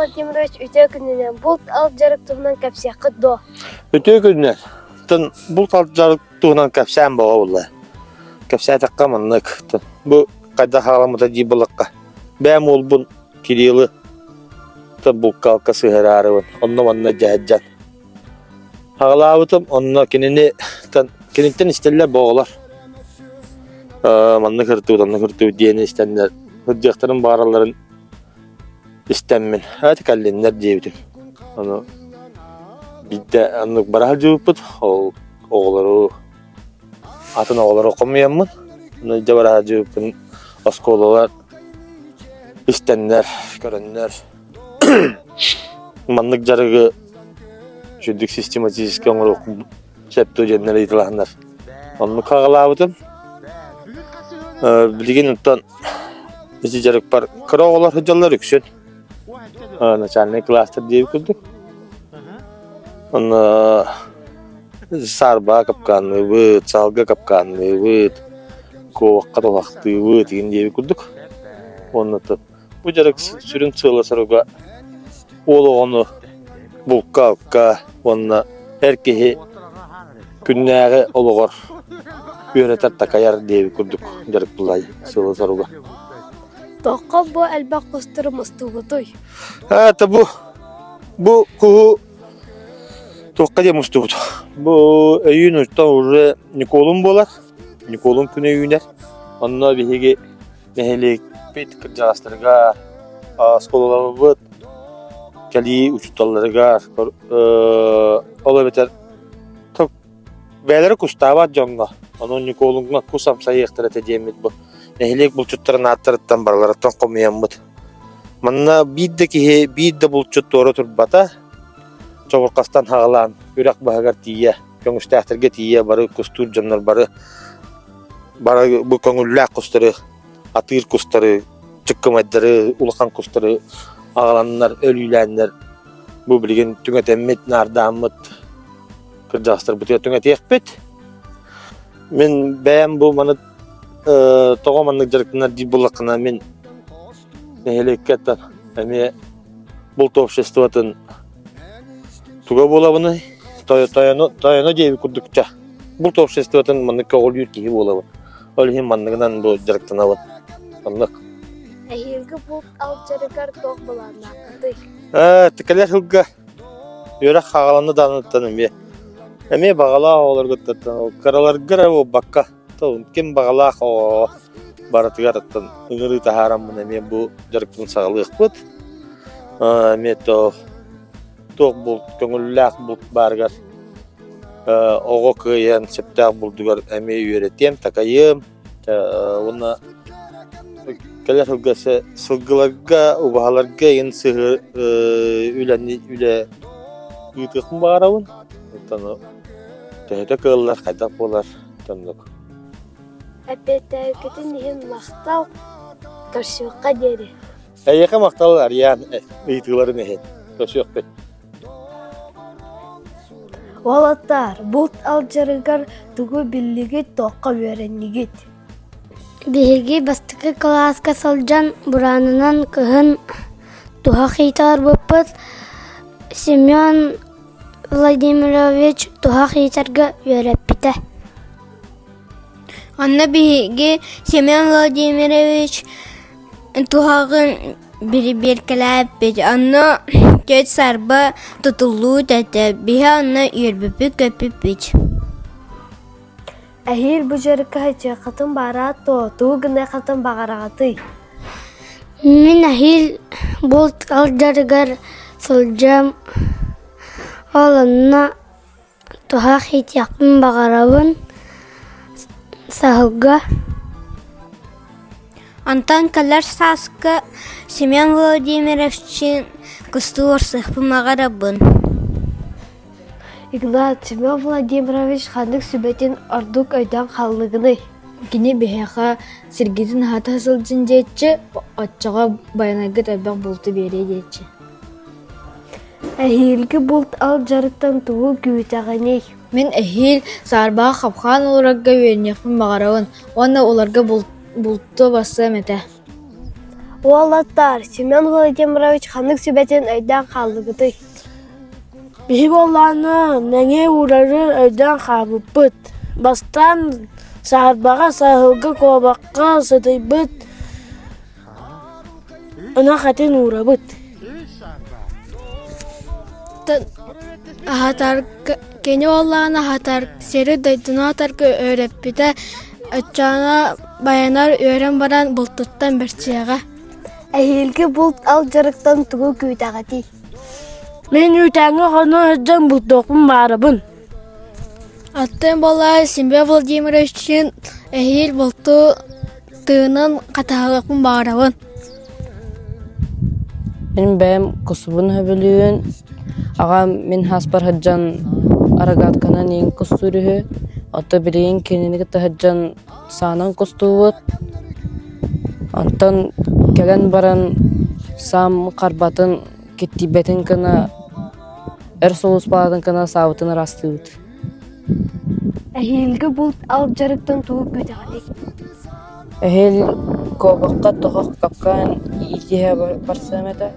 Владимирович үтө күнүнөн булт ал жарыктыгынан капсияқы до. Өтө күннен. Тын бұл талжарық туғынан кәпсән боға болы. Кәпсән таққа мұннық. Бұл қайда қағаламыда дей болыққа. Бәм ол бұн Кириллы. Бұл қалқа сығырары бұн. Онны манна жәджән. Қағалауытым, онны кенінтен істелер боғылар. Манны қырту дейін істенлер. Хүддіқтірін бағараларын істенмен. Әті кәлленлер дейбітім. Оны бидде аннык барах жууппут, оғылары атын оғылары оқымаянмын. Оны барах жууппун осколалар, істенлер, көрінлер. Маннык жарығы жүдік систематически оңыр оқым сәпті жөнлер етілағындар. Оны қағалабытым. Білген ұттан ізі жарық бар. Кыр оғылар хүджалар үксен. Начальный кластер дейіп күлдік. Оны сарба капканны выт, салга капканны выт, коваққа тоғақты выт деген дейіп күлдік. Оны тұп. Бұл жарық сүрін сылы сыруға олы оны бұлқа, оны әркеге күннәғі олығыр үйретер тақаяр дейіп күлдік. Жарық бұлай сылы сыруға. Тоққа бұ әлбәқ қостырым ұстуғытой. Бұл құғы тоққа дем ұстуғыт. Бұл өйін ұстан уже Николун болар. Николун күн өйінер. Онына бейге мәхелек бет кіржағастырға, сколалары бұд, кәлі ұчытталарыға. Ола бетер бәлері күстава жоңға. Оның Николунға күсам сайықтыр әте демет бұл. Мәхелек бұл чүттарын аттырыттан барларыттан қомиян бұд. Манна бидді бұл чүтторы тұрбата. Çoğurqastan hağılan, ürək bağıqar tiyyə, köngüstəxtirgə tiyyə, barı kustur canlar, barı bu köngüllək kustarı, atır kustarı, çıkkım edləri, uluqan kustarı, ağılanlar, ölüylənlər, bu bilgin tüngət emmit, nardamıt, kırcaqstır, bu tüngət eqbet. Men bəyəm bu manı toğamanlık jarıqtınlar deyil bulaqına men nehelekketten, əmə бұл топшествотын туга болабыны, таяна дейбі күрдікча. Бұл топшествотын маннық оғыл үйіркеге болабын. Ол хем маннығынан бұл жарықтанабын. Маннық. Әйелгі бұл ал жарығар тоқ болағына қыдай. Тікілер хылға үйрек қағаланы даныттаным бе. Әме бағала оғылар көттаттан. Қараларғыр әу баққа. Кем бағала баратығар аттан. Үңірі тахарамын әме бұл жарықтың сағылық бұд. Әме тоқ бұл көңілләқ бұл барғар. Оғы күйен септәқ бұлдығар әме үйретем, тақайым. Оны кәлер хылғасы сылғыларға, ұбағаларға ең сығыр үлі үйтіқін бағарауын. Тәйті көлілер қайдақ болар. Әпетті көтін ең мақтал көршіуққа дері. Әйеқі мақтал ариян үйтіғыларын әйен. Көршіуқ бет. Олаттар, бұлт ал жарығар түгі білігі тоққа өренігет. Биһиги бастыкы класска салжан буранынан кыһын туха хитар буппут Семен Владимирович туха хитарга үйрәппите. Анна биһиги Семен Владимирович тухагын бир-биркеләп бит. Анна көт сарба тутулу тәтә. Биһи анна үйрбүпү көпүп бит. Әйел бұ жарыққа хәче қатын бара то, туғына қатын бағарағаты. Мен әйел болт ал жарыгар сылжам оланна туха хитяқпын бағарауын сағылға. Антан калар саска Семен Владимирович кустуор сыхпын мағарабын. Игнат Семен Владимирович хандық сүбетін ордук өйдан қаллығыны. Кини бихеха Сергейтин хата сылжын дейчі, отчаға баянагыт әбәк болты бере дейчі. Әйелгі болт ал жарықтан туғы күйітағаней. Мен әйел сарбаға қапқан оларға өрнеқпін бағарауын, оны оларға болтты басы мәті. Уолаттар, Семен Владимирович ханнык сүбәтен өйдән қаллыгыды. Бихи болланы нәңе урары өйдән қабыппыт. Бастан сағырбаға сағылғы қобаққа сытыйбыт. Она хатын урабыт. Ахатар кені оллағына хатар сері дайдына атарғы өреппіде өтчана баянар өрен баран бұлттыттан бірчияға. Әйелгі бұлт ал жарықтан тұғы көйтағати. Мен үйтәңі қаны өзден бұлттоқпын барыбын. Аттын болай Семен Владимировичin әйел бұлтты тыынын қатағықпын бағарабын. Мен бәйім құсыбын хөбілуін, ағам мен хаспар хаджан арагатканан ең құстырығы, аты білейін кенінгі тахаджан санын құстуыт. Антан кәлін баран сам қарбатын кеттибетін кіна, әр соғыс балатын кіна сауытын растыуыт. Әйелгі бұлт ал жарықтан тұғы көйтағати. Әйел кобаққа тоқақ капқан итеге барсам әді.